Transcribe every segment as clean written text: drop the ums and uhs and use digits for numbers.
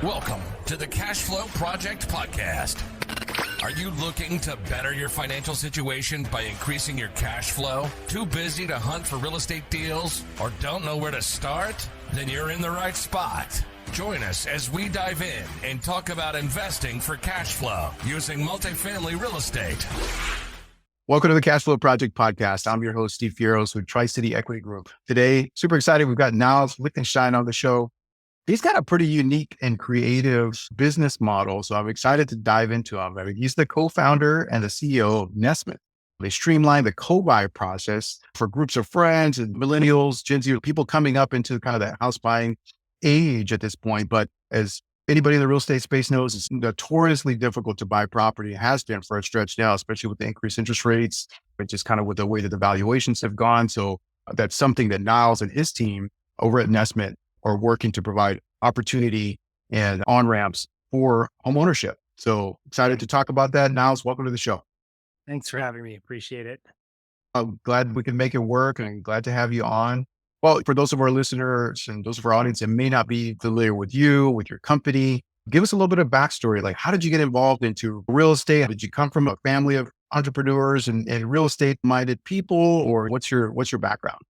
Welcome to the Cashflow Project podcast. Are you looking to better your financial situation by increasing your cash flow? Too busy to hunt for real estate deals or don't know where to start? Then you're in the right spot. Join us as we dive in and talk about investing for cash flow using multifamily real estate. Welcome to the Cashflow Project podcast. I'm your host, Steve Fieros with Tri-City Equity Group. Today, super excited. We've got Niles Lichtenstein on the show. He's got a pretty unique and creative business model, so I'm excited to dive into him. I mean, he's the co-founder and the CEO of Nestment. They streamline the co-buy process for groups of friends and millennials, Gen Z, people coming up into kind of that house buying age at this point. But as anybody in the real estate space knows, it's notoriously difficult to buy property. It has been for a stretch now, especially with the increased interest rates, but just kind of with the way that the valuations have gone. So that's something that Niles and his team over at Nestment are working to provide opportunity and on-ramps for homeownership. So excited to talk about that. Niles, welcome to the show. Thanks for having me. Appreciate it. I'm glad we can make it work and glad to have you on. Well, for those of our listeners and those of our audience that may not be familiar with you, with your company, give us a little bit of backstory. Like, how did you get involved into real estate? Did you come from a family of entrepreneurs and real estate minded people, or what's your background?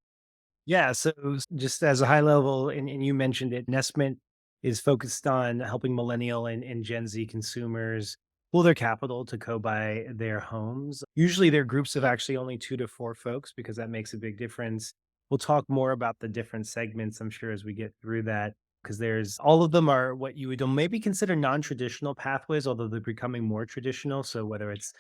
Yeah. So just as a high level, and you mentioned it, Nestment is focused on helping millennial and Gen Z consumers pull their capital to co-buy their homes. Usually they're groups of actually only 2 to 4 folks because that makes a big difference. We'll talk more about the different segments, I'm sure, as we get through that, because there's all of them are what you would maybe consider non-traditional pathways, although they're becoming more traditional. So whether it's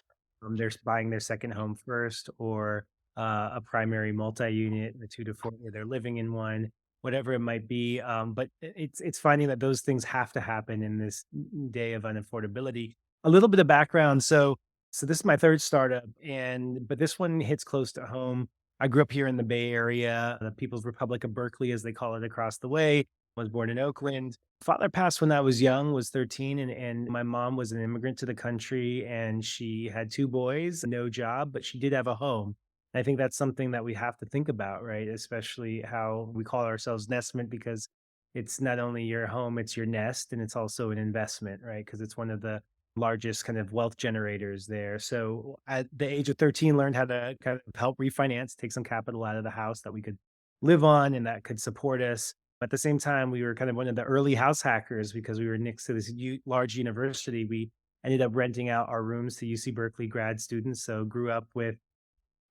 they're buying their second home first, or a primary multi-unit, the 2 to 4, or they're living in one, whatever it might be. But it's finding that those things have to happen in this day of unaffordability. A little bit of background. So this is my third startup, but this one hits close to home. I grew up here in the Bay Area, the People's Republic of Berkeley, as they call it, across the way. Was born in Oakland. Father passed when I was young, was 13, and my mom was an immigrant to the country, and she had 2 boys, no job, but she did have a home. I think that's something that we have to think about, right? Especially how we call ourselves Nestment, because it's not only your home, it's your nest, and it's also an investment, right? Because it's one of the largest kind of wealth generators there. So at the age of 13, learned how to kind of help refinance, take some capital out of the house that we could live on and that could support us. At the same time, we were kind of one of the early house hackers because we were next to this large university. We ended up renting out our rooms to UC Berkeley grad students. So grew up with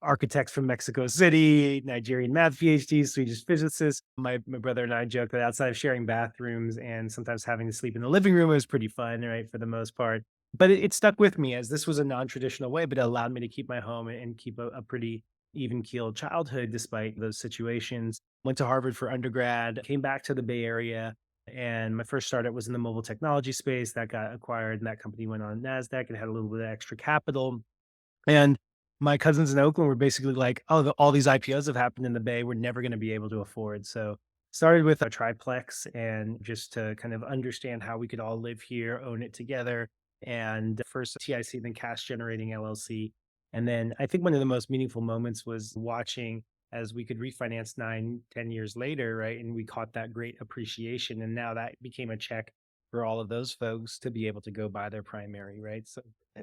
architects from Mexico City, Nigerian math PhDs, Swedish physicists. My brother and I joke that outside of sharing bathrooms and sometimes having to sleep in the living room, it was pretty fun, right, for the most part. But it stuck with me, as this was a non-traditional way, but it allowed me to keep my home and keep a pretty even-keeled childhood despite those situations. Went to Harvard for undergrad, came back to the Bay Area, and my first startup was in the mobile technology space. That got acquired, and that company went on NASDAQ and had a little bit of extra capital. And my cousins in Oakland were basically like, oh, all these IPOs have happened in the Bay, we're never going to be able to afford. So started with a triplex, and just to kind of understand how we could all live here, own it together. And first TIC, then cash generating LLC. And then I think one of the most meaningful moments was watching as we could refinance 9-10 years later, right? And we caught that great appreciation. And now that became a check for all of those folks to be able to go buy their primary, right?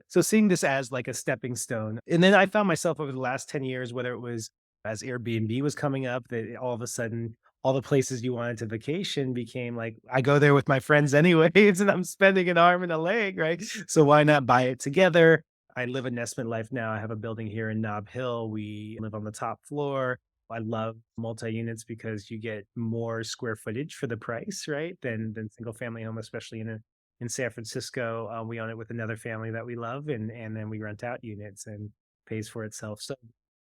So seeing this as like a stepping stone. And then I found myself over the last 10 years, whether it was as Airbnb was coming up, that all of a sudden, all the places you wanted to vacation became like, I go there with my friends anyways, and I'm spending an arm and a leg, right? So why not buy it together? I live a Nestment life now. I have a building here in Nob Hill. We live on the top floor. I love multi-units because you get more square footage for the price, right? Than single family home, especially in San Francisco. We own it with another family that we love, and then we rent out units and pays for itself. So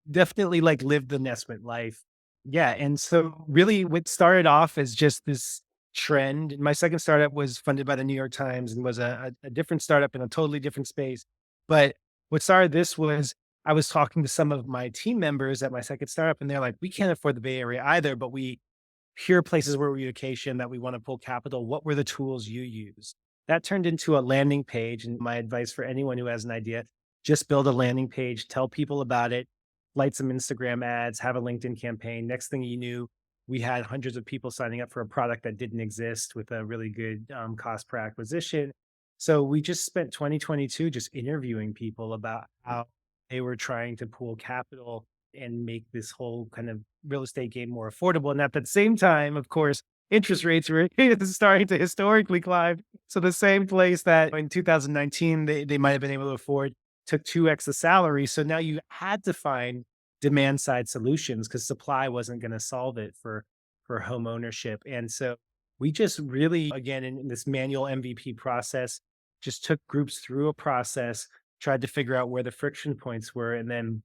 definitely like live the Nestment life. Yeah. And so really what started off as just this trend. My second startup was funded by the New York Times and was a different startup in a totally different space. But what started this was I was talking to some of my team members at my second startup, and they're like, we can't afford the Bay Area either, but here are places where we vacation that we want to pull capital. What were the tools you use? That turned into a landing page. And my advice for anyone who has an idea, just build a landing page, tell people about it, light some Instagram ads, have a LinkedIn campaign. Next thing you knew, we had hundreds of people signing up for a product that didn't exist with a really good cost per acquisition. So we just spent 2022 just interviewing people about how they were trying to pool capital and make this whole kind of real estate game more affordable. And at the same time, of course, interest rates were starting to historically climb. So the same place that in 2019 they might have been able to afford took 2x the salary. So now you had to find demand side solutions because supply wasn't going to solve it for home ownership. And so we just really, again, in this manual MVP process, just took groups through a process, tried to figure out where the friction points were. And then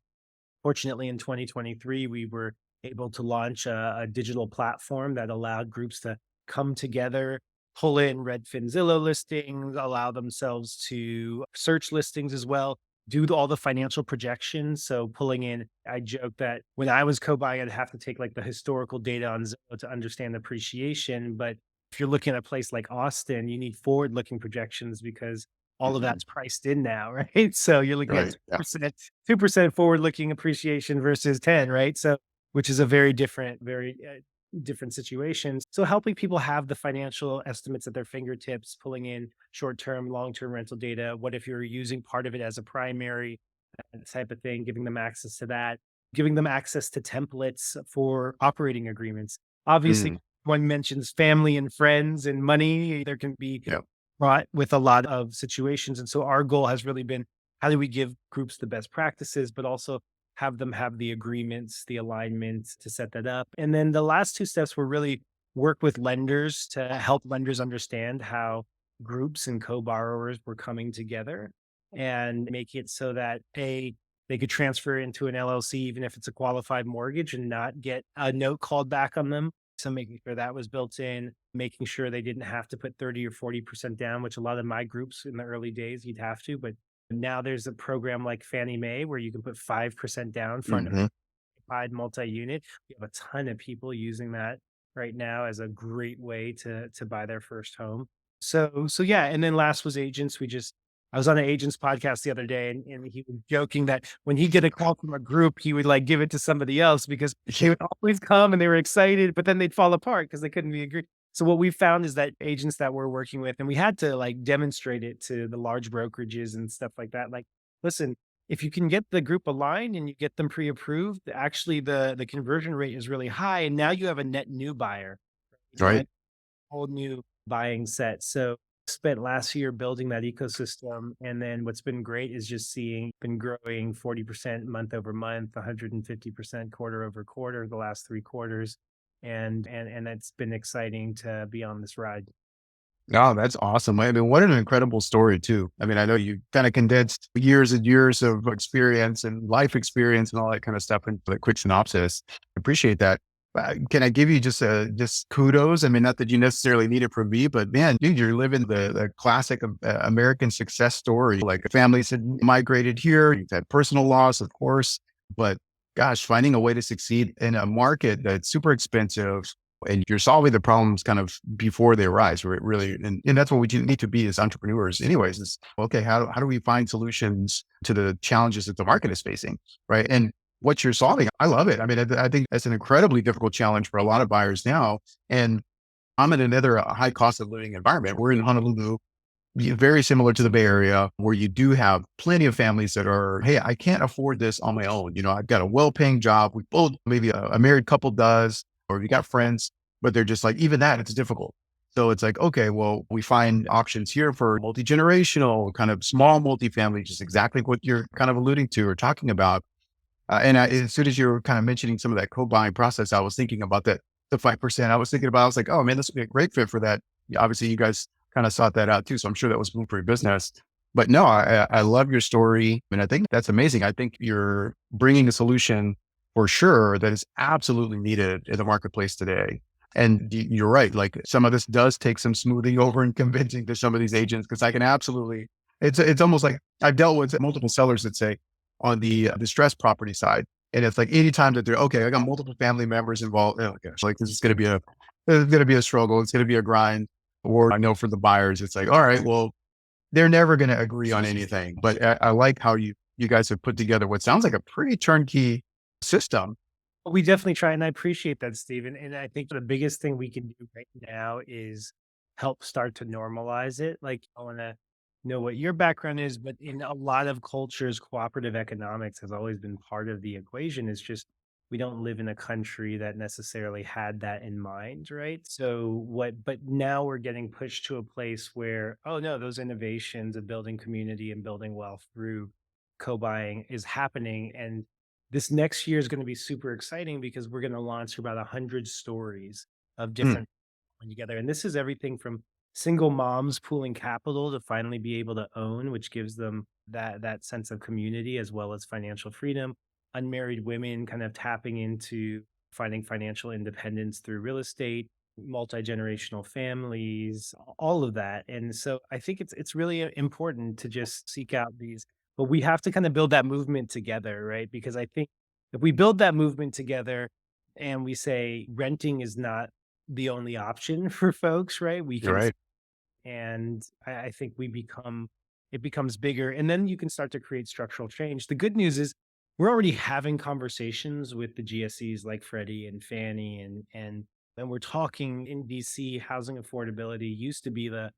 fortunately in 2023, we were able to launch a digital platform that allowed groups to come together, pull in Redfin Zillow listings, allow themselves to search listings as well, do all the financial projections. So pulling in, I joke that when I was co-buying, I'd have to take like the historical data on Zillow to understand appreciation. But if you're looking at a place like Austin, you need forward-looking projections because all of Mhm. that's priced in now, right? So you're looking at Right. Yeah. 2% forward-looking appreciation versus 10, right? So which is a very different, very different situation. So helping people have the financial estimates at their fingertips, pulling in short-term, long-term rental data. What if you're using part of it as a primary type of thing, giving them access to that, giving them access to templates for operating agreements. Obviously, Mm. one mentions family and friends and money. There can be Yeah. fraught with a lot of situations. And so our goal has really been how do we give groups the best practices, but also have them have the agreements, the alignments to set that up. And then the last two steps were really work with lenders to help lenders understand how groups and co-borrowers were coming together and make it so that they could transfer into an LLC, even if it's a qualified mortgage and not get a note called back on them. So making sure that was built in, making sure they didn't have to put 30 or 40% down, which a lot of my groups in the early days, you'd have to, but now there's a program like Fannie Mae where you can put 5% down for an Mhm. occupied multi-unit. We have a ton of people using that right now as a great way to buy their first home. So yeah, and then last was agents. I was on an agent's podcast the other day and he was joking that when he'd get a call from a group, he would like give it to somebody else because they would always come and they were excited, but then they'd fall apart because they couldn't be agreed. So what we found is that agents that we're working with, and we had to like demonstrate it to the large brokerages and stuff like that. Like, listen, if you can get the group aligned and you get them pre-approved, actually the conversion rate is really high. And now you have a net new buyer, Right. right? Whole new buying set. So spent last year building that ecosystem. And then what's been great is just seeing been growing 40% month over month, 150% quarter over quarter, the last 3 quarters. And it's been exciting to be on this ride. Oh, that's awesome. I mean, what an incredible story too. I mean, I know you kind of condensed years and years of experience and life experience and all that kind of stuff into a quick synopsis. I appreciate that. Can I give you just kudos? I mean, not that you necessarily need it from me, but man, dude, you're living the classic American success story. Like families had migrated here. You've had personal loss, of course, but gosh, finding a way to succeed in a market that's super expensive, and you're solving the problems kind of before they arise, where it really, and that's what we need to be as entrepreneurs anyways, is okay, how do we find solutions to the challenges that the market is facing, right? And what you're solving, I love it. I mean, I think that's an incredibly difficult challenge for a lot of buyers now. And I'm in another high cost of living environment. We're in Honolulu, very similar to the Bay Area, where you do have plenty of families that are, hey, I can't afford this on my own. You know, I've got a well-paying job. We both, maybe a married couple does, or you got friends, but they're just like, even that, it's difficult. So it's like, okay, well, we find options here for multi-generational, kind of small multifamily, just exactly what you're kind of alluding to or talking about. As soon as you were kind of mentioning some of that co-buying process, I was thinking about that, the 5%. I was like, oh man, this would be a great fit for that. Obviously, you guys kind of sought that out too. So I'm sure that was boom for your business. But no, I love your story. And I think that's amazing. I think you're bringing a solution for sure that is absolutely needed in the marketplace today. And you're right. Like some of this does take some smoothing over and convincing to some of these agents, because I can absolutely, it's almost like I've dealt with multiple sellers that say on the distressed property side. And it's like anytime that they're okay, I got multiple family members involved. Oh gosh, like this is going to be a struggle. It's going to be a grind. Or I know for the buyers, it's like, all right, well, they're never going to agree on anything. But I like how you guys have put together what sounds like a pretty turnkey system We definitely try, and I appreciate that, Stephen. And I think the biggest thing we can do right now is help start to normalize it. Like, I want to know what your background is, but in a lot of cultures, cooperative economics has always been part of the equation. It's just we don't live in a country that necessarily had that in mind, right? But now we're getting pushed to a place where, oh no, those innovations of building community and building wealth through co-buying is happening. And this next year is going to be super exciting because we're going to launch about 100 stories of Mm, different together. And this is everything from single moms pooling capital to finally be able to own, which gives them that sense of community as well as financial freedom. Unmarried women kind of tapping into finding financial independence through real estate, multi-generational families, all of that. And so I think it's really important to just seek out these, but we have to kind of build that movement together, right? Because I think if we build that movement together and we say renting is not the only option for folks, right? We you're can, right. and I think it becomes bigger, and then you can start to create structural change. The good news is we're already having conversations with the GSEs like Freddie and Fannie, and we're talking in DC. Housing affordability used to be the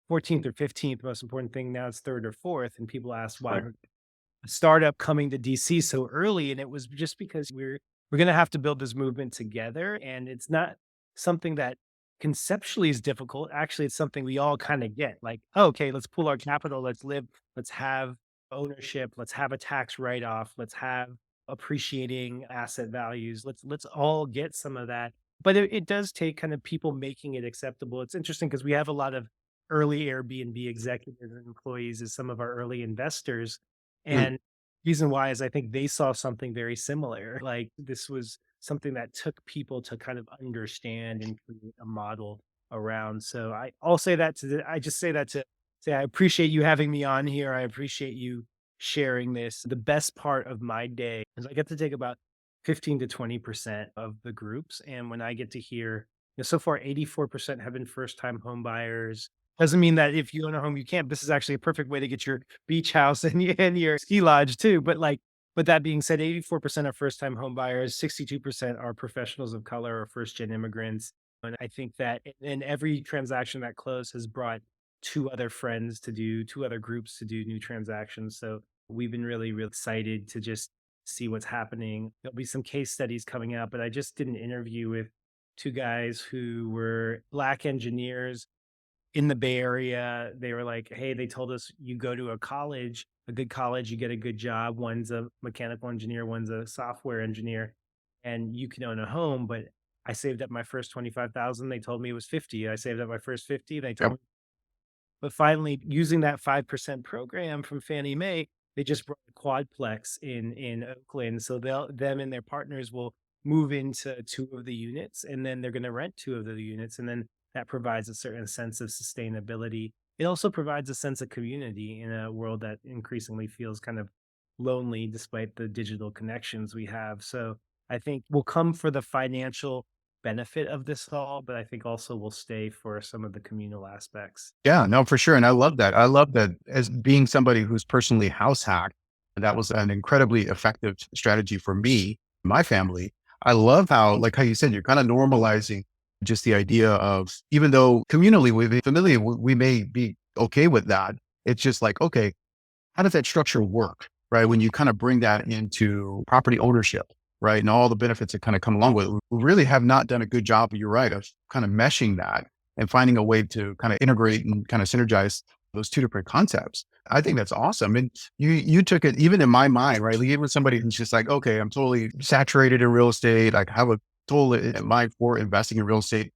14th or 15th most important thing. Now it's third or fourth, and people ask why Right. we're a startup coming to DC so early, and it was just because we're going to have to build this movement together, and it's not something that conceptually is difficult. Actually, it's something we all kind of get. Like, oh, okay, let's pool our capital, let's live, let's have ownership, let's have a tax write off, let's have appreciating asset values. Let's all get some of that. But it does take kind of people making it acceptable. It's interesting because we have a lot of early Airbnb executives and employees as some of our early investors, Mm, and reason why is I think they saw something very similar. Like this was something that took people to kind of understand and create a model around. So I'll say that I just say that to say I appreciate you having me on here. I appreciate you sharing this. The best part of my day is I get to take about 15 to 20% of the groups. And when I get to hear, so far 84% have been first time home buyers. Doesn't mean that if you own a home, you can't. This is actually a perfect way to get your beach house and your ski lodge too. But that being said, 84% are first time home buyers, 62% are professionals of color or first gen immigrants. And I think that in every transaction that closed has brought two other groups to do new transactions. So we've been really, really excited to just see what's happening. There'll be some case studies coming out, but I just did an interview with two guys who were Black engineers in the Bay Area. They were like, hey, they told us you go to a good college, you get a good job. One's a mechanical engineer, one's a software engineer, and you can own a home. But I saved up my first 25,000. They told me it was 50. I saved up my first 50. They told Yep. me, but finally, using that 5% program from Fannie Mae, they just brought a quadplex in Oakland. So them and their partners will move into two of the units, and then they're going to rent two of the units, and then that provides a certain sense of sustainability. It also provides a sense of community in a world that increasingly feels kind of lonely despite the digital connections we have. So I think we'll come for the financial benefit of this all, but I think also we'll stay for some of the communal aspects. Yeah, no, for sure. And I love that. I love that as being somebody who's personally house hacked, that was an incredibly effective strategy for me, my family. I love how, like how you said, you're kind of normalizing just the idea of, even though communally we familiar, we may be okay with that. It's just like, okay, how does that structure work? Right. When you kind of bring that into property ownership, right. And all the benefits that kind of come along with it, we really have not done a good job, you're right, of kind of meshing that and finding a way to kind of integrate and kind of synergize those two different concepts. I think that's awesome. And you took it even in my mind, right? Like, even somebody who's just like, okay, I'm totally saturated in real estate. Like, have a total mind for investing in real estate.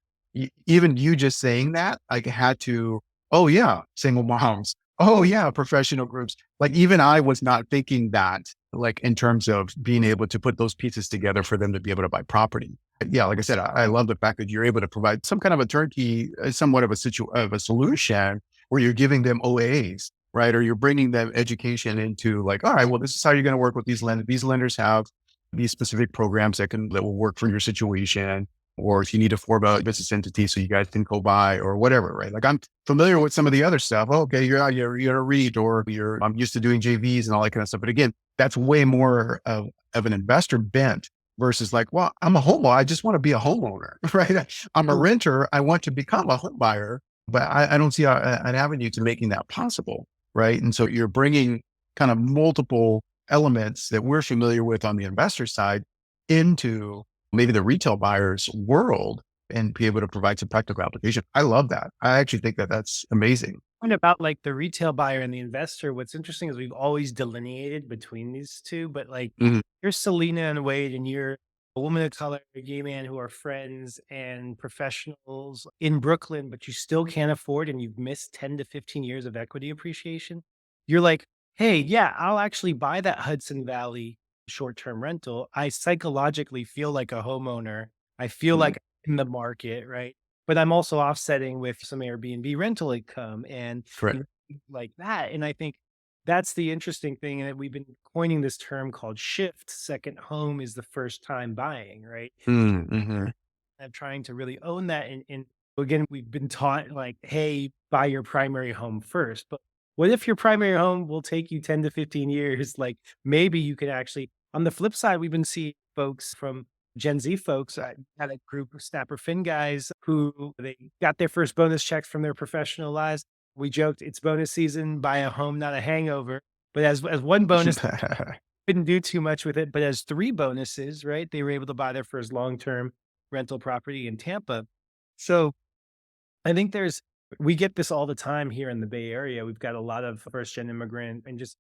Even you just saying that, like, had to, oh yeah, single moms. Oh yeah, professional groups. Like, even I was not thinking that, like, in terms of being able to put those pieces together for them to be able to buy property. Yeah, like I said, I love the fact that you're able to provide some kind of a turnkey, somewhat of a solution where you're giving them OAs, right? Or you're bringing them education into, like, all right, well, this is how you're going to work with these lenders. These lenders have these specific programs that will work for your situation. Or if you need to form a business entity so you guys can go buy or whatever, right? Like, I'm familiar with some of the other stuff. Oh, okay, you're a REIT, or I'm used to doing JVs and all that kind of stuff. But again, that's way more of an investor bent versus like, well, I'm a homeowner. I just want to be a homeowner, right? I'm a Oh, renter. I want to become a home buyer, but I don't see an avenue to making that possible, right? And so you're bringing kind of multiple elements that we're familiar with on the investor side into maybe the retail buyer's world and be able to provide some practical application. I love that. I actually think that that's amazing. point about like the retail buyer and the investor, what's interesting is we've always delineated between these two, but like Mhm. you're Selena and Wade and you're a woman of color, a gay man who are friends and professionals in Brooklyn, but you still can't afford and you've missed 10 to 15 years of equity appreciation. You're like, hey, yeah, I'll actually buy that Hudson Valley short-term rental. I psychologically feel like a homeowner. I feel like I'm in the market, right? But I'm also offsetting with some Airbnb rental income and Correct. you know, like that. And I think that's the interesting thing. And we've been coining this term called shift. Second home is the first time buying, right? Mm-hmm. I'm trying to really own that. And again, we've been taught like, hey, buy your primary home first. But what if your primary home will take you 10 to 15 years? Like maybe you could actually, on the flip side, we've been seeing folks from Gen Z folks. I had a group of Snapper Fin guys who they got their first bonus checks from their professional lives. We joked it's bonus season, buy a home, not a hangover. But as one bonus, couldn't do too much with it. But as three bonuses, right? They were able to buy their first long-term rental property in Tampa. So I think we get this all the time here in the Bay Area. We've got a lot of first gen immigrant and just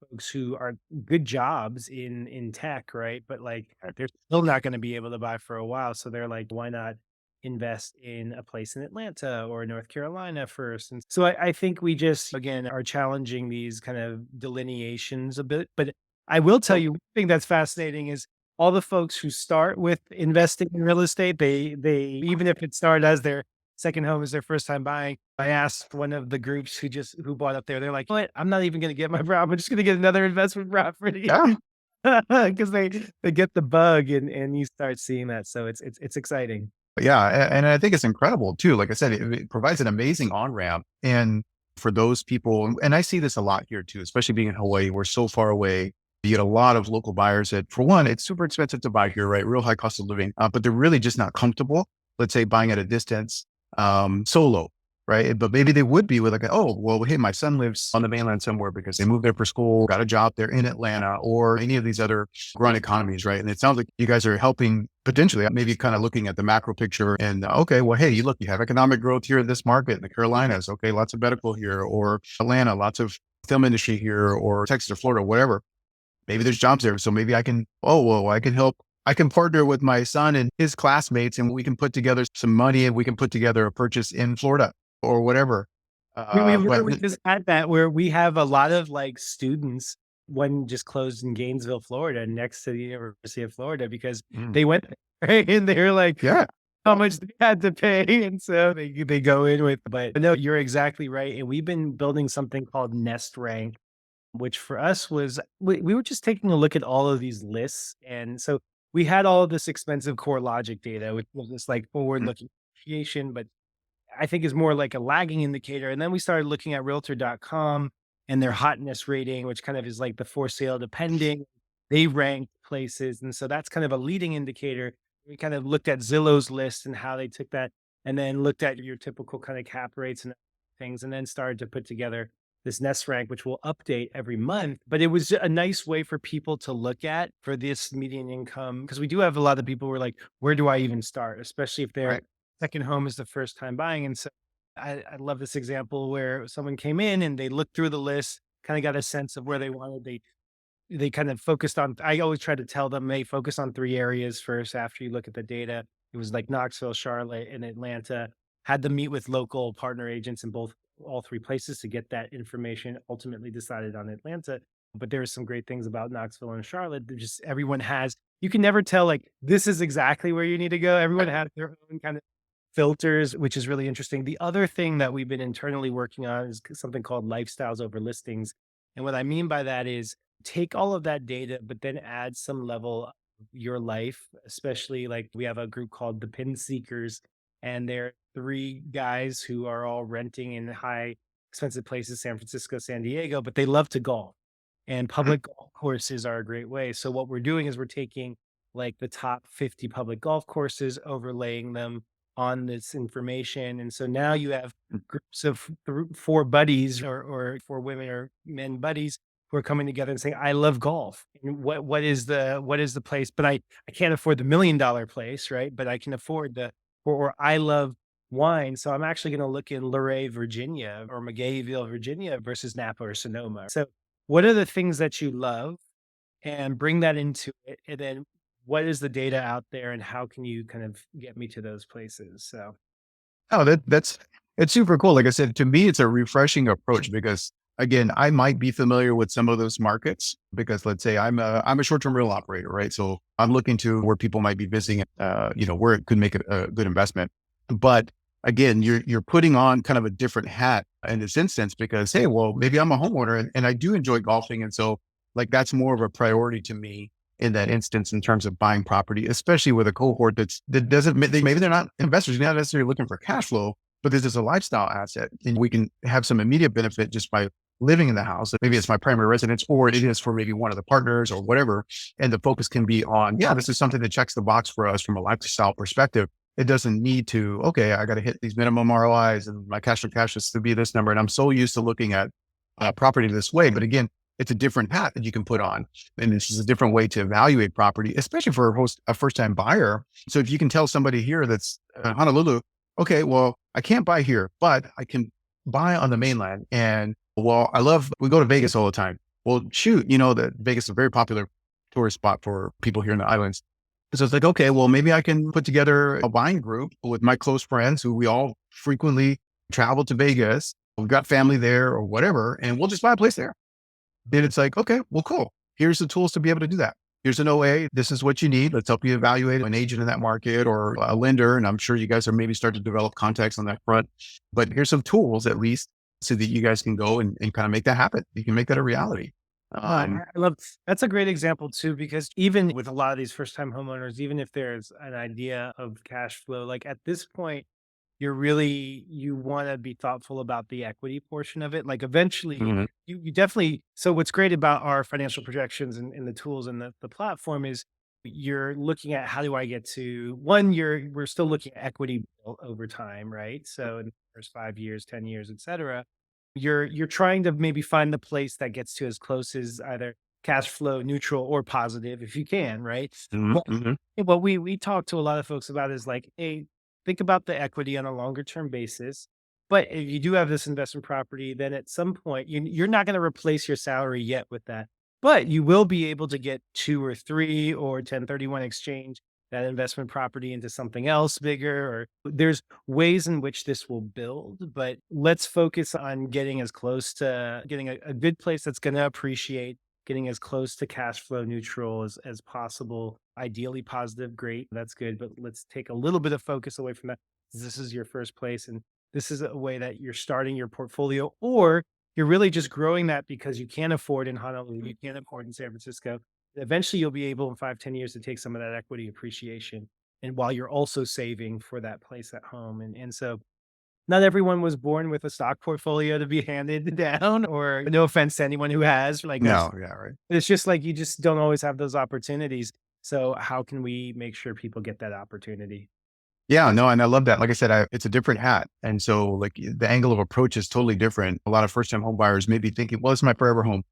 folks who are good jobs in tech, right? But like they're still not going to be able to buy for a while. So they're like, why not invest in a place in Atlanta or North Carolina first? And so I think we just again are challenging these kind of delineations a bit. But I will tell you one thing that's fascinating is all the folks who start with investing in real estate, they even if it started as their second home is their first time buying. I asked one of the groups who bought up there, they're like, what? I'm not even going to get my property. I'm just going to get another investment property Yeah. because they get the bug and you start seeing that. So it's exciting. Yeah. And I think it's incredible too. Like I said, it provides an amazing on ramp. And for those people, and I see this a lot here too, especially being in Hawaii, we're so far away. You get a lot of local buyers that, for one, it's super expensive to buy here, right? Real high cost of living, but they're really just not comfortable. Let's say buying at a distance, solo, right? But maybe they would be with like, oh, well, hey, my son lives on the mainland somewhere because they moved there for school, got a job there in Atlanta or any of these other growing economies, right? And it sounds like you guys are helping potentially, maybe kind of looking at the macro picture and okay, well, hey, you look, you have economic growth here in this market in the Carolinas, okay, lots of medical here, or Atlanta, lots of film industry here, or Texas or Florida, whatever. Maybe there's jobs there. So maybe I can, oh, well, I can help. I can partner with my son and his classmates and we can put together some money and we can put together a purchase in Florida or whatever. We But literally just had that where we have a lot of like students. One just closed in Gainesville, Florida, next to the University of Florida because mm, they went there, right? And they were like, yeah, how much they had to pay. And so they go in with, but no, you're exactly right. And we've been building something called Nest Rank, which for us was, we were just taking a look at all of these lists. And so we had all of this expensive core logic data, which was this like forward mm, looking appreciation, but I think is more like a lagging indicator. And then we started looking at realtor.com and their hotness rating, which kind of is like the for sale depending. They rank places. And so that's kind of a leading indicator. We kind of looked at Zillow's list and how they took that and then looked at your typical kind of cap rates and things, and then started to put together this Nest rank, which will update every month. But it was a nice way for people to look at for this median income. Cause we do have a lot of people who are like, where do I even start? Especially if they're right. second home is the first time buying. And so I love this example where someone came in and they looked through the list, kind of got a sense of where they wanted. They kind of focused on, I always try to tell them, hey, focus on three areas first after you look at the data. It was like Knoxville, Charlotte, and Atlanta. Had them meet with local partner agents in all three places to get that information. Ultimately decided on Atlanta. But there are some great things about Knoxville and Charlotte. They're just everyone has, you can never tell like this is exactly where you need to go. Everyone has their own kind of filters, which is really interesting. The other thing that we've been internally working on is something called lifestyles over listings. And what I mean by that is take all of that data, but then add some level of your life, especially like we have a group called the Pin Seekers, and they're three guys who are all renting in high expensive places, San Francisco, San Diego, but they love to golf and Mm, public golf courses are a great way. So what we're doing is we're taking like the top 50 public golf courses, overlaying them on this information. And so now you have groups of four buddies or four women or men buddies who are coming together and saying, I love golf. And what is the place? But I can't afford the $1 million place, right? But I can afford or I love wine. So I'm actually going to look in Luray, Virginia or McGahyville, Virginia versus Napa or Sonoma. So what are the things that you love and bring that into it? And then what is the data out there and how can you kind of get me to those places? So Oh, it's super cool. Like I said, to me, it's a refreshing approach because again, I might be familiar with some of those markets because let's say I'm a short-term rental operator, right? So I'm looking to where people might be visiting, where it could make a good investment. But again, you're putting on kind of a different hat in this instance because, hey, well, maybe I'm a homeowner and I do enjoy golfing. And so like that's more of a priority to me in that instance in terms of buying property, especially with a cohort that doesn't, maybe they're not investors, they're not necessarily looking for cash flow, but this is a lifestyle asset and we can have some immediate benefit just by living in the house. Maybe it's my primary residence or it is for maybe one of the partners or whatever. And the focus can be on, yeah, this is something that checks the box for us from a lifestyle perspective. It doesn't need to, okay, I got to hit these minimum ROIs and my cash to cash is to be this number. And I'm so used to looking at property this way. But again, it's a different hat that you can put on. And this is a different way to evaluate property, especially for a first-time buyer. So if you can tell somebody here that's Honolulu, okay, well, I can't buy here, but I can buy on the mainland. And well, we go to Vegas all the time. Well, shoot, that Vegas is a very popular tourist spot for people here in the islands. So it's like, okay, well, maybe I can put together a buying group with my close friends who we all frequently travel to Vegas. We've got family there or whatever, and we'll just buy a place there. Then it's like, okay, well, cool. Here's the tools to be able to do that. Here's an OA. This is what you need. Let's help you evaluate an agent in that market or a lender. And I'm sure you guys are maybe starting to develop contacts on that front, but here's some tools at least so that you guys can go and kind of make that happen. You can make that a reality. I love that's a great example too, because even with a lot of these first time homeowners, even if there's an idea of cash flow, like at this point, you want to be thoughtful about the equity portion of it. Like eventually Mhm. you definitely, so what's great about our financial projections and the tools and the platform is you're looking at how do I get to one, we're still looking at equity over time, right? So in the first 5 years, 10 years, et cetera, you're trying to maybe find the place that gets to as close as either cash flow neutral or positive if you can, right? Mhm. What Mhm. what we talk to a lot of folks about is like, hey, think about the equity on a longer term basis. But if you do have this investment property, then at some point you're not going to replace your salary yet with that. But you will be able to get two or three or 1031 exchange that investment property into something else bigger. Or there's ways in which this will build, but let's focus on getting as close to getting a good place that's going to appreciate, getting as close to cash flow neutral as possible. Ideally positive, great, that's good. But let's take a little bit of focus away from that. This is your first place, and this is a way that you're starting your portfolio, or you're really just growing that because you can't afford in Honolulu, you can't afford in San Francisco. Eventually, you'll be able in 5, 10 years to take some of that equity appreciation, and while you're also saving for that place at home. And so not everyone was born with a stock portfolio to be handed down, or no offense to anyone who has, like No, yeah, right. it's just like you just don't always have those opportunities. So how can we make sure people get that opportunity? Yeah, no, and I love that. Like I said, it's a different hat. And so like the angle of approach is totally different. A lot of first time home buyers may be thinking, well, it's my forever home.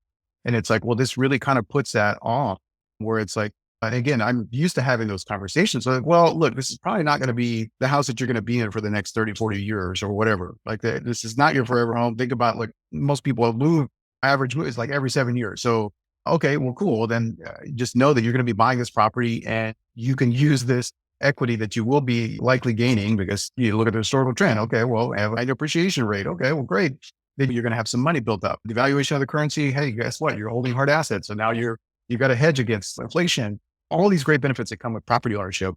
And it's like, well, this really kind of puts that off where it's like, and again, I'm used to having those conversations. So like, well, look, this is probably not going to be the house that you're going to be in for the next 30, 40 years or whatever. Like this is not your forever home. Think about like most people move, average move is like every 7 years. So, okay, well, cool. Then just know that you're going to be buying this property and you can use this equity that you will be likely gaining because you look at the historical trend. Okay, well, have an appreciation rate. Okay, well, great. Then you're going to have some money built up. The valuation of the currency. Hey, guess what? You're holding hard assets. So now you've got a hedge against inflation. All these great benefits that come with property ownership.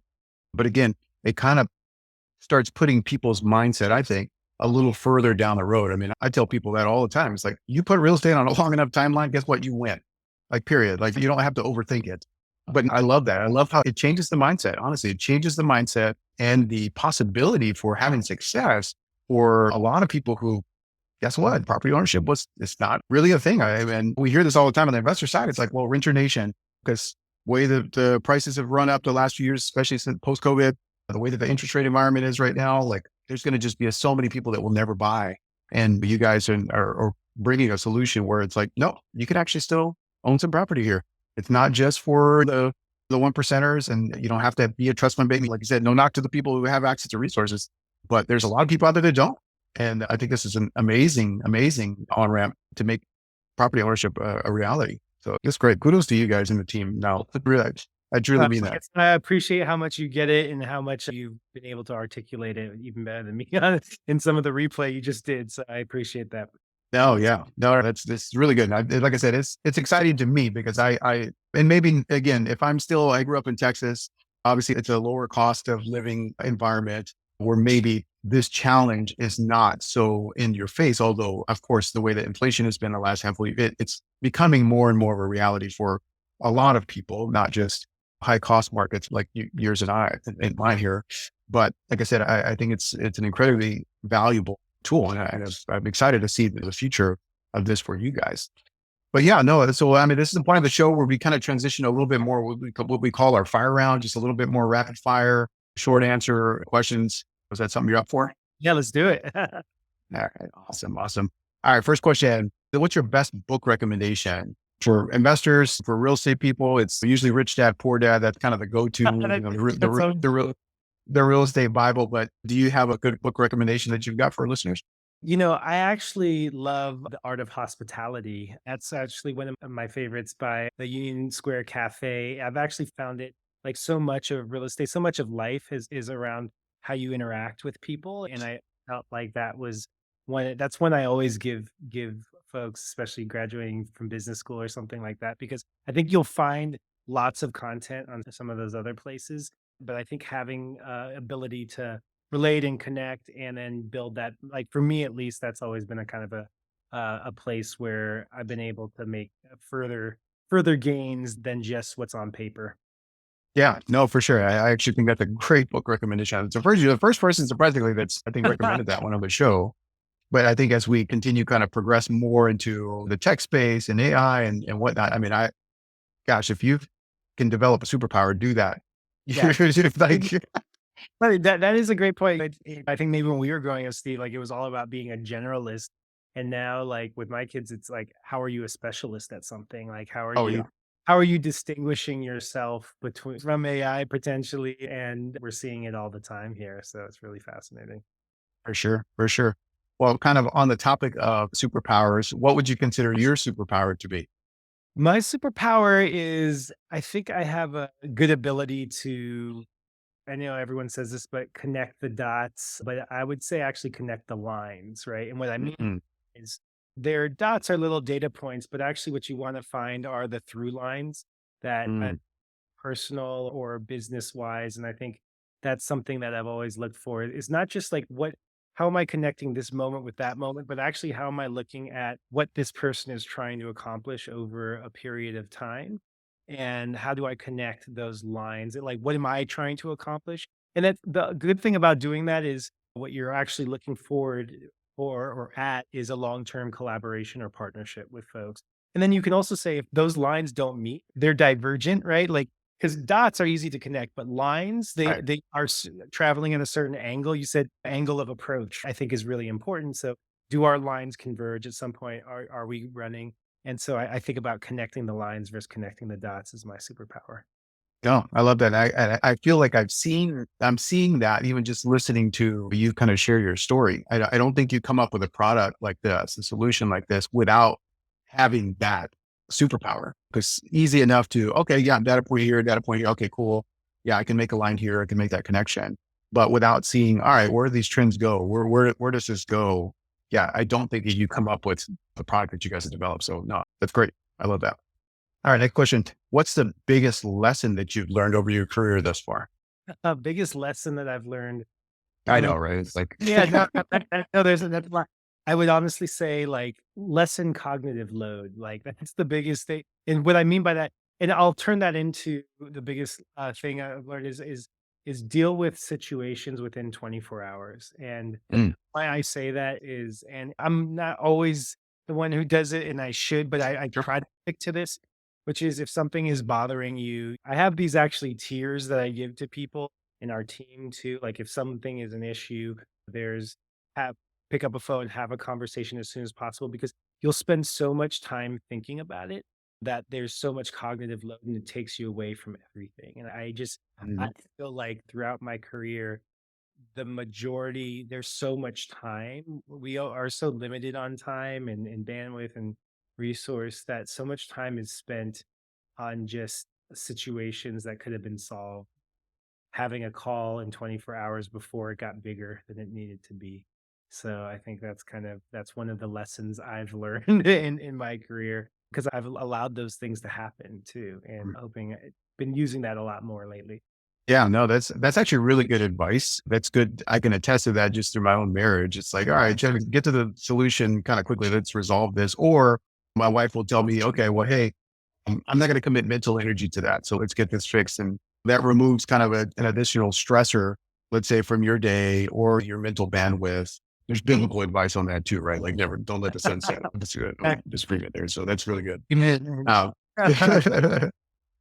But again, it kind of starts putting people's mindset, I think, a little further down the road. I mean, I tell people that all the time. It's like you put real estate on a long enough timeline, guess what? You win. Like, period. Like you don't have to overthink it. But I love that. I love how it changes the mindset. Honestly, it changes the mindset and the possibility for having success for a lot of people who, guess what? Property ownership it's not really a thing. And we hear this all the time on the investor side. It's like, well, renter nation, because way that the prices have run up the last few years, especially since post-COVID, the way that the interest rate environment is right now, like there's going to just be so many people that will never buy. And you guys are bringing a solution where it's like, no, you can actually still own some property here. It's not just for the one percenters, and you don't have to be a trust fund baby. Like you said, no knock to the people who have access to resources, but there's a lot of people out there that don't. And I think this is an amazing, amazing on ramp to make property ownership a reality. So it's great. Kudos to you guys and the team. Now, I truly mean that. I appreciate how much you get it and how much you've been able to articulate it even better than me in some of the replay you just did. So I appreciate that. No, yeah, no, that's really good. Like I said, it's exciting to me because and maybe again, if I grew up in Texas, obviously it's a lower cost of living environment where maybe this challenge is not so in your face. Although, of course, the way that inflation has been the last handful of years, it's becoming more and more of a reality for a lot of people, not just high cost markets like yours and mine here. But like I said, I think it's an incredibly valuable tool. And I'm excited to see the future of this for you guys. But yeah, no, so I mean, this is the point of the show where we kind of transition a little bit more what we call our fire round, just a little bit more rapid fire, short answer questions. Was that something you're up for? Yeah, let's do it. All right, awesome. All right, first question. What's your best book recommendation for investors, for real estate people? It's usually Rich Dad, Poor Dad. That's kind of the go-to, the real estate Bible. But do you have a good book recommendation that you've got for listeners? I actually love The Art of Hospitality. That's actually one of my favorites by the Union Square Cafe. I've actually found it like so much of real estate, so much of life is around how you interact with people. And I felt like that's one I always give folks, especially graduating from business school or something like that, because I think you'll find lots of content on some of those other places. But I think having ability to relate and connect and then build that, like for me at least, that's always been a kind of a place where I've been able to make further gains than just what's on paper. Yeah, no, for sure. I actually think that's a great book recommendation. It's the first person surprisingly that's I think recommended that one on the show. But I think as we continue kind of progress more into the tech space and AI and whatnot, I mean, if you can develop a superpower, do that. Yeah. Like, But that is a great point. I think maybe when we were growing up, Steve, like it was all about being a generalist. And now like with my kids, it's like, how are you a specialist at something? Like oh yeah, how are you distinguishing yourself from AI potentially? And we're seeing it all the time here. So it's really fascinating. for sure, for sure. Well, kind of on the topic of superpowers, what would you consider your superpower to be? My superpower is I think I have a good ability to, I know everyone says this, but connect the dots. But I would say actually connect the lines, right? And what I mean Mm, is their dots are little data points, but actually what you want to find are the through lines that mm, personal or business wise. And I think that's something that I've always looked for. It's not just like how am I connecting this moment with that moment, but actually how am I looking at what this person is trying to accomplish over a period of time? And how do I connect those lines? And like, what am I trying to accomplish? And that the good thing about doing that is what you're actually looking forward for or at is a long-term collaboration or partnership with folks. And then you can also say if those lines don't meet, they're divergent, right? Like because dots are easy to connect, but lines right. they are traveling at a certain angle. You said angle of approach, I think is really important. So do our lines converge at some point? Are we running? And so I think about connecting the lines versus connecting the dots is my superpower. No, I love that. I feel like I'm seeing that even just listening to you kind of share your story. I don't think you come up with a product like this, a solution like this without having that superpower. Because easy enough to, okay, yeah, data point here, data point here. Okay, cool. Yeah, I can make a line here. I can make that connection. But without seeing, all right, where do these trends go? Where does this go? Yeah, I don't think that you come up with the product that you guys have developed. So no, that's great. I love that. All right, next question. What's the biggest lesson that you've learned over your career thus far? Biggest lesson that I've learned. I Um, know, right? It's like, yeah, no, no, that's a lot. I would honestly say like lessen cognitive load. Like that's the biggest thing. And what I mean by that, and I'll turn that into the biggest thing I've learned is deal with situations within 24 hours. And mm, why I say that is, and I'm not always the one who does it, and I should, but I sure. try to stick to this. which is if something is bothering you, I have these actually tiers that I give to people in our team too. Like if something is an issue, there's have pick up a phone, have a conversation as soon as possible because you'll spend so much time thinking about it that there's so much cognitive load and it takes you away from everything. And I Mhm. feel like throughout my career, the majority, there's so much time. We are so limited on time and bandwidth and resource that so much time is spent on just situations that could have been solved, having a call in 24 hours before it got bigger than it needed to be. So I think that's one of the lessons I've learned in my career because I've allowed those things to happen too, and been using that a lot more lately. Yeah, no, that's actually really good advice. That's good. I can attest to that just through my own marriage. It's like, all right, Jen, get to the solution kind of quickly. Let's resolve this. Or my wife will tell me, okay, well, hey, I'm not going to commit mental energy to that. So let's get this fixed. And that removes kind of an additional stressor, let's say from your day or your mental bandwidth. There's biblical advice on that too, right? Like never, don't let the sun set. That's good. Just bring it there. So that's really good. Um,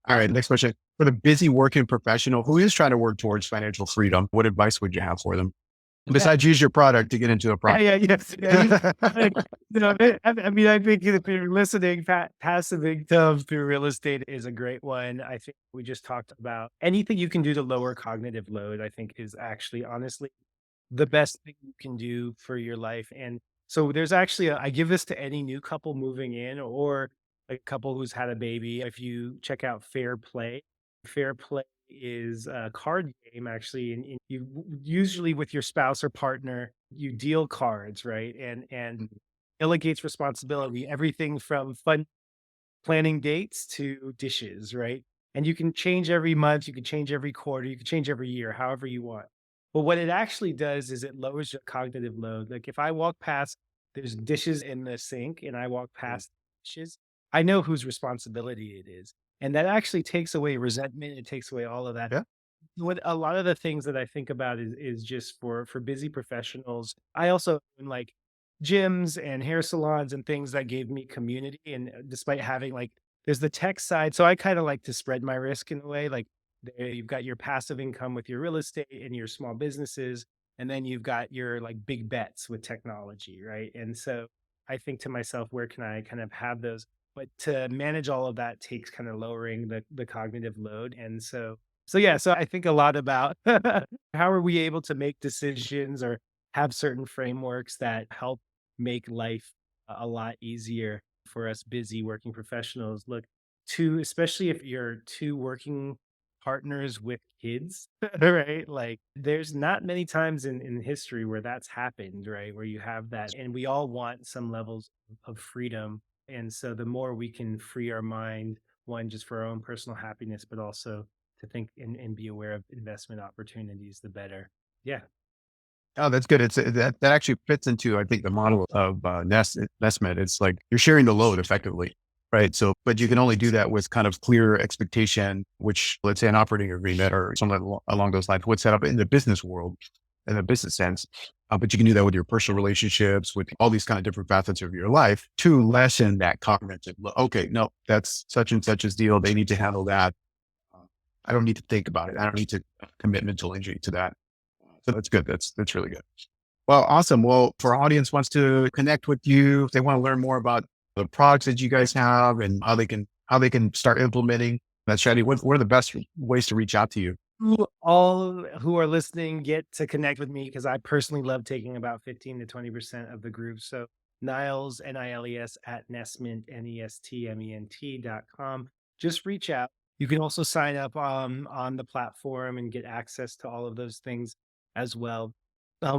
all right. Next question. For the busy working professional who is trying to work towards financial freedom, what advice would you have for them? Besides use your product to get into a Yeah, product. yeah, yes. Like, I mean, I think if you're listening, passive income through real estate is a great one. I think we just talked about anything you can do to lower cognitive load, I think is actually honestly the best thing you can do for your life. And so there's actually I give this to any new couple moving in or a couple who's had a baby. If you check out Fair Play is a card game actually, and you usually with your spouse or partner, you deal cards, right? And delegates responsibility, everything from fun planning dates to dishes, right? And you can change every month, you can change every quarter, you can change every year, however you want. But what it actually does is it lowers your cognitive load. Like if I walk past, there's dishes in the sink and I walk past dishes, I know whose responsibility it is. And that actually takes away resentment. It takes away all of that. Yeah. What a lot of the things that I think about is just for busy professionals. I also own like gyms and hair salons and things that gave me community. And despite having like there's the tech side, so I kind of like to spread my risk in a way. Like you've got your passive income with your real estate and your small businesses, and then you've got your like big bets with technology, right? And so I think to myself, where can I kind of have those? But to manage all of that takes kind of lowering the cognitive load. And so yeah, so I think a lot about how are we able to make decisions or have certain frameworks that help make life a lot easier for us busy working professionals. Look, especially if you're two working partners with kids, right? Like there's not many times in history where that's happened, right? Where you have that and we all want some levels of freedom. And so the more we can free our mind, one just for our own personal happiness, but also to think and be aware of investment opportunities, the better. Yeah. Oh, that's good. It's that actually fits into, I think, the model of Nestment. It's like you're sharing the load effectively, right? So, but you can only do that with kind of clear expectation, which let's say an operating agreement or something along those lines would set up in the business world, in the business sense. But you can do that with your personal relationships, with all these kind of different facets of your life to lessen that cognitive. Okay, no, that's such and such's deal. They need to handle that. Uh, I don't need to think about it. I don't need to commit mental injury to that. So that's good. That's really good. Well, awesome. Well, if our audience wants to connect with you, if they want to learn more about the products that you guys have and how they can start implementing that strategy, what are the best ways to reach out to you? All who are listening get to connect with me because I personally love taking about 15 to 20% of the group. So Niles, Niles at Nestment, Nestment.com. Just reach out. You can also sign up on the platform and get access to all of those things as well.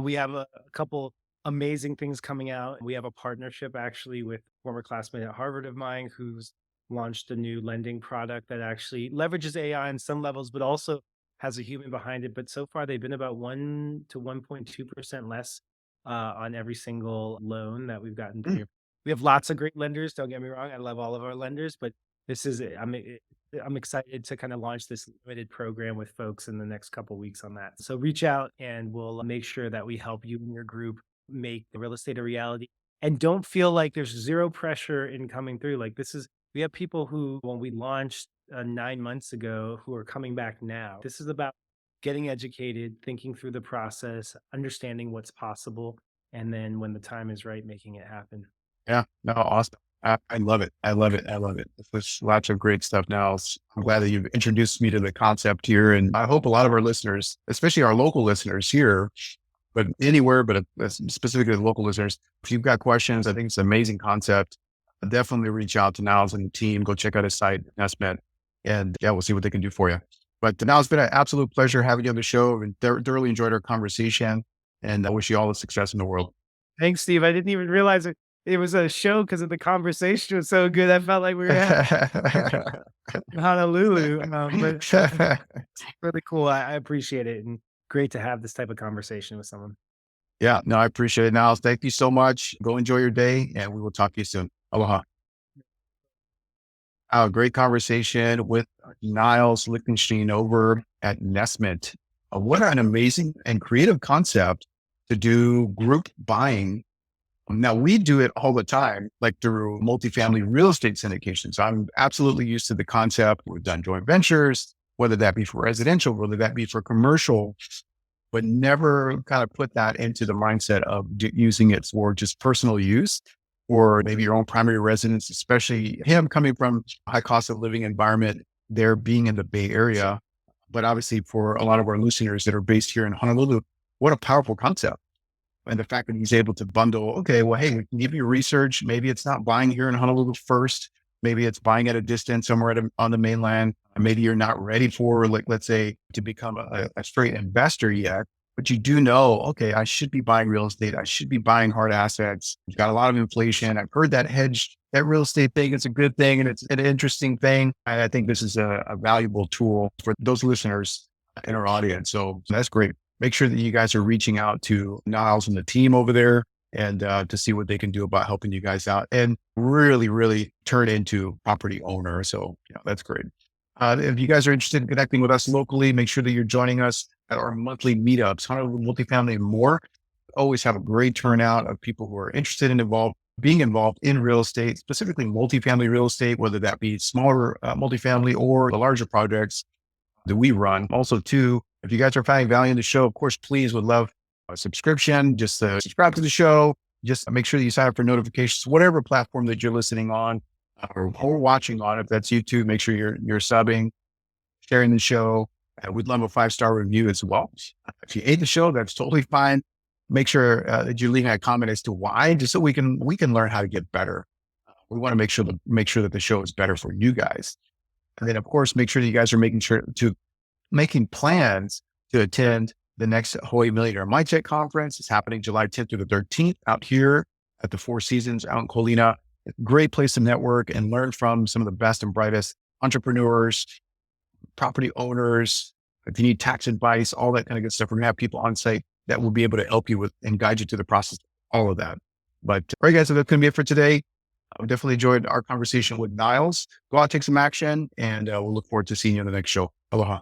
We have a couple amazing things coming out. We have a partnership actually with former classmate at Harvard of mine who's launched a new lending product that actually leverages AI on some levels, but also has a human behind it. But so far, they've been about 1 to 1.2% less on every single loan that we've gotten Mm. through. We have lots of great lenders. Don't get me wrong. I love all of our lenders, but this is, I'm excited to kind of launch this limited program with folks in the next couple weeks on that. So reach out and we'll make sure that we help you and your group make the real estate a reality. And don't feel like there's zero pressure in coming through. Like this is We have people who, when we launched 9 months ago, who are coming back now. This is about getting educated, thinking through the process, understanding what's possible, and then when the time is right, making it happen. Yeah, no, awesome. I love it. I love it. I love it. There's lots of great stuff now. I'm glad that you've introduced me to the concept here. And I hope a lot of our listeners, especially our local listeners here, but anywhere, but specifically the local listeners, if you've got questions, I think it's an amazing concept. Definitely reach out to Niles and the team. Go check out his site, Nestment, and yeah, we'll see what they can do for you. But now it's been an absolute pleasure having you on the show, and thoroughly enjoyed our conversation. And I wish you all the success in the world. Thanks, Steve. I didn't even realize it was a show because of the conversation was so good. I felt like we were in Honolulu, but it's really cool. I appreciate it, and great to have this type of conversation with someone. Yeah, no, I appreciate it, Niles. Thank you so much. Go enjoy your day, and we will talk to you soon. Aloha. Great conversation with Niles Lichtenstein over at Nestment. What an amazing and creative concept to do group buying. Now, we do it all the time, like through multifamily real estate syndications. I'm absolutely used to the concept. We've done joint ventures, whether that be for residential, whether that be for commercial, but never kind of put that into the mindset of using it for just personal use or maybe your own primary residence, especially him coming from a high cost of living environment, there being in the Bay Area. But obviously for a lot of our listeners that are based here in Honolulu, what a powerful concept. And the fact that he's able to bundle, okay, well, hey, we can give you research. Maybe it's not buying here in Honolulu first. Maybe it's buying at a distance somewhere on the mainland. Maybe you're not ready for, like, let's say, to become a straight investor yet, but you do know, okay, I should be buying real estate. I should be buying hard assets. You've got a lot of inflation. I've heard that that real estate thing is a good thing and it's an interesting thing. And I think this is a valuable tool for those listeners in our audience. So that's great. Make sure that you guys are reaching out to Niles and the team over there and to see what they can do about helping you guys out and really, really turn into property owner. So that's great. If you guys are interested in connecting with us locally, make sure that you're joining us at our monthly meetups, Honolulu Multifamily and more. Always have a great turnout of people who are interested in being involved in real estate, specifically multifamily real estate, whether that be smaller multifamily or the larger projects that we run. Also, too, if you guys are finding value in the show, of course, please would love a subscription. Just subscribe to the show. Just make sure that you sign up for notifications, whatever platform that you're listening on or watching on. If that's YouTube, make sure you're subbing, sharing the show. We'd love a 5-star review as well. If you hate the show, that's totally fine. Make sure that you're leaving a comment as to why, just so we can learn how to get better. We want to make sure that the show is better for you guys. And then, of course, make sure that you guys are making plans to attend the next Hawaii Millionaire Mindset Conference. It's happening July 10th through the 13th out here at the Four Seasons out in Colina. Great place to network and learn from some of the best and brightest entrepreneurs, property owners. If you need tax advice, all that kind of good stuff, we're going to have people on site that will be able to help you with and guide you through the process, all of that. But all right, guys, so that's going to be it for today. I definitely enjoyed our conversation with Niles. Go out, take some action, and we'll look forward to seeing you on the next show. Aloha.